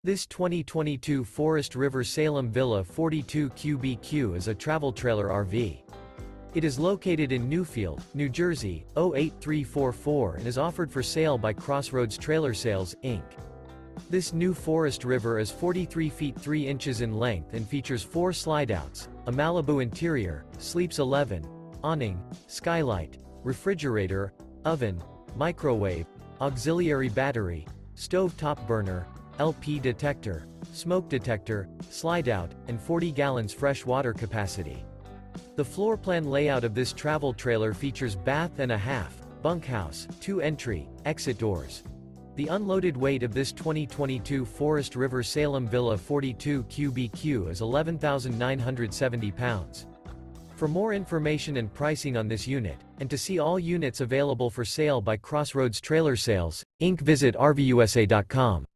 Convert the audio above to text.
This 2022 Forest River Salem Villa 42 QBQ is a travel trailer RV. It is located in Newfield, New Jersey, 08344 and is offered for sale by Crossroads Trailer Sales, Inc. This new Forest River is 43 feet 3 inches in length and features 4 slideouts, a Malibu interior, sleeps 11, awning, skylight, refrigerator, oven, microwave, auxiliary battery, stove top burner, LP detector, smoke detector, slide-out, and 40 gallons fresh water capacity. The floor plan layout of this travel trailer features bath and a half, bunkhouse, 2 entry, exit doors. The unloaded weight of this 2022 Forest River Salem Villa 42 QBQ is 11,970 pounds. For more information and pricing on this unit, and to see all units available for sale by Crossroads Trailer Sales, Inc., visit RVUSA.com.